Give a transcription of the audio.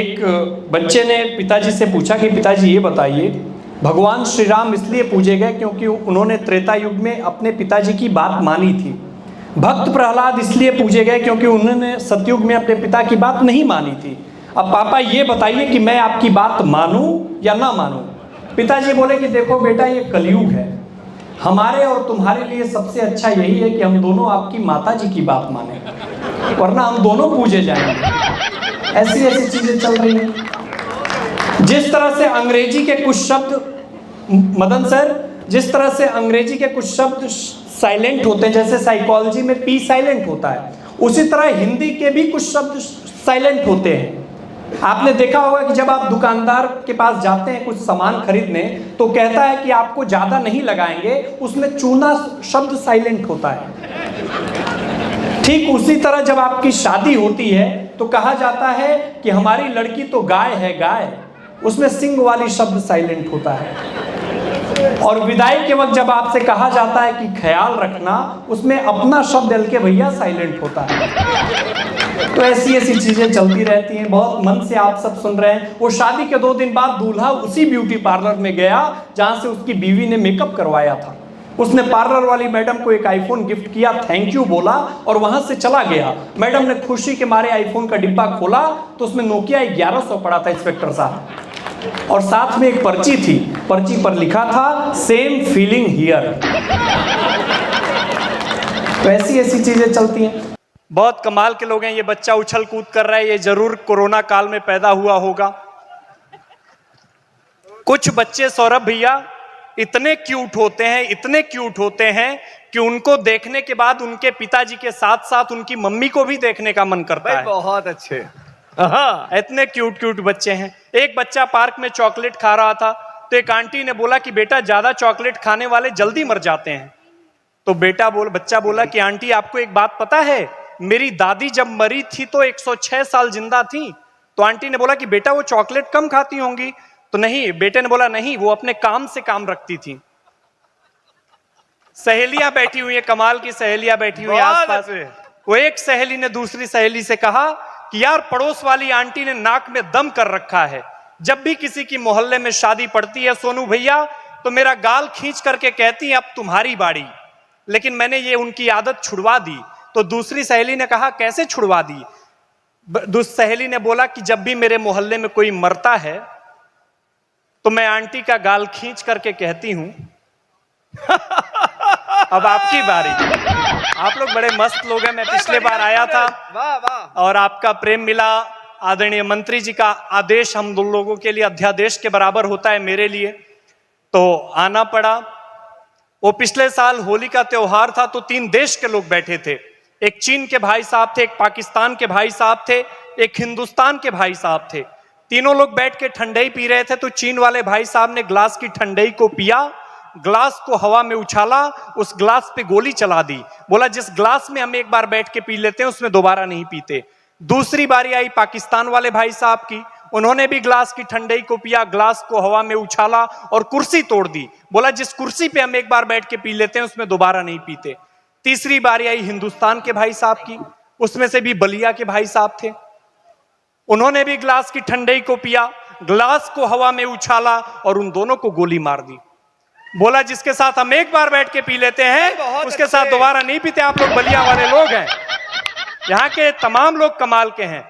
एक बच्चे ने पिताजी से पूछा कि पिताजी ये बताइए, भगवान श्री राम इसलिए पूजे गए क्योंकि उन्होंने त्रेता युग में अपने पिताजी की बात मानी थी। भक्त प्रहलाद इसलिए पूजे गए क्योंकि उन्होंने सतयुग में अपने पिता की बात नहीं मानी थी। अब पापा ये बताइए कि मैं आपकी बात मानूं या ना मानूं। पिताजी बोले कि देखो बेटा, ये कलयुग है, हमारे और तुम्हारे लिए सबसे अच्छा यही है कि हम दोनों आपकी माता जी की बात माने, वरना हम दोनों पूजे जाएंगे। ऐसी ऐसी चीजें चल रही हैं। जिस तरह से अंग्रेजी के कुछ शब्द, मदन सर, जिस तरह से अंग्रेजी के कुछ शब्द साइलेंट होते हैं, जैसे साइकोलॉजी में पी साइलेंट होता है, उसी तरह हिंदी के भी कुछ शब्द साइलेंट होते हैं। आपने देखा होगा कि जब आप दुकानदार के पास जाते हैं कुछ सामान खरीदने, तो कहता है कि आपको ज्यादा नहीं लगाएंगे, उसमें चूना शब्द साइलेंट होता है। ठीक उसी तरह जब आपकी शादी होती है तो कहा जाता है कि हमारी लड़की तो गाय है गाय, उसमें सिंग वाली शब्द साइलेंट होता है। और विदाई के वक्त जब आपसे कहा जाता है कि ख्याल रखना, उसमें अपना शब्द एल के भैया साइलेंट होता है। तो ऐसी ऐसी चीजें चलती रहती हैं। बहुत मन से आप सब सुन रहे हैं। वो शादी के 2 दिन बाद दूल्हा उसी ब्यूटी पार्लर में गया जहां से उसकी बीवी ने मेकअप करवाया था। उसने पार्लर वाली मैडम को एक आईफोन गिफ्ट किया, थैंक यू बोला और वहां से चला गया। मैडम ने खुशी के मारे आईफोन का डिब्बा खोला तो उसमें नोकिया 1100 पड़ा था, इंस्पेक्टर साहब, और साथ में एक पर्ची थी। पर्ची पर लिखा था सेम फीलिंग हियर। तो ऐसी ऐसी चीजें चलती हैं। बहुत कमाल के लोग हैं। ये बच्चा उछल कूद कर रहा है, ये जरूर कोरोना काल में पैदा हुआ होगा। कुछ बच्चे सौरभ भैया इतने क्यूट होते हैं, इतने क्यूट होते हैं कि उनको देखने के बाद उनके पिताजी के साथ साथ उनकी मम्मी को भी देखने का मन करता है। बहुत अच्छे। हाँ, इतने क्यूट क्यूट बच्चे हैं। एक बच्चा पार्क में चॉकलेट खा रहा था तो एक आंटी ने बोला कि बेटा, ज्यादा चॉकलेट खाने वाले जल्दी मर जाते हैं। तो बच्चा बोला कि आंटी, आपको एक बात पता है, मेरी दादी जब मरी थी तो 106 साल जिंदा थी। तो आंटी ने बोला कि बेटा, वो चॉकलेट कम खाती होंगी। तो नहीं, बेटे ने बोला नहीं, वो अपने काम से काम रखती थी। सहेलियां बैठी हुई है, कमाल की सहेलियां बैठी हुई है आसपास। वो एक सहेली ने दूसरी सहेली से कहा कि यार, पड़ोस वाली आंटी ने नाक में दम कर रखा है। जब भी किसी की मोहल्ले में शादी पड़ती है सोनू भैया, तो मेरा गाल खींच करके कहती है अब तुम्हारी बारी। लेकिन मैंने ये उनकी आदत छुड़वा दी। तो दूसरी सहेली ने कहा कैसे छुड़वा दी? दूसरी सहेली ने बोला कि जब भी मेरे मोहल्ले में कोई मरता है तो मैं आंटी का गाल खींच करके कहती हूं अब आपकी बारी। आप लोग बड़े मस्त लोग हैं। मैं पिछले बार आया था और आपका प्रेम मिला। आदरणीय मंत्री जी का आदेश हम दो लोगों के लिए अध्यादेश के बराबर होता है, मेरे लिए तो आना पड़ा। वो पिछले साल होली का त्योहार था तो 3 देश के लोग बैठे थे। एक चीन के भाई साहब थे, एक पाकिस्तान के भाई साहब थे, एक हिंदुस्तान के भाई साहब थे। तीनों लोग बैठ के ठंडाई पी रहे थे। तो चीन वाले भाई साहब ने ग्लास की ठंडाई को पिया, ग्लास को हवा में उछाला, उस ग्लास पे गोली चला दी। बोला जिस ग्लास में हम एक बार बैठ के पी लेते हैं उसमें दोबारा नहीं पीते। दूसरी बारी आई पाकिस्तान वाले भाई साहब की, उन्होंने भी ग्लास की ठंडाई को पिया, ग्लास को हवा में उछाला और कुर्सी तोड़ दी। बोला जिस कुर्सी पे हम एक बार बैठ के पी लेते हैं उसमें दोबारा नहीं पीते। तीसरी बारी आई हिंदुस्तान के भाई साहब की, उसमें से भी बलिया के भाई साहब थे, उन्होंने भी ग्लास की ठंडाई को पिया, ग्लास को हवा में उछाला और उन दोनों को गोली मार दी। बोला जिसके साथ हम एक बार बैठ के पी लेते हैं उसके साथ दोबारा नहीं पीते। आप लोग बलिया वाले लोग हैं, यहाँ के तमाम लोग कमाल के हैं।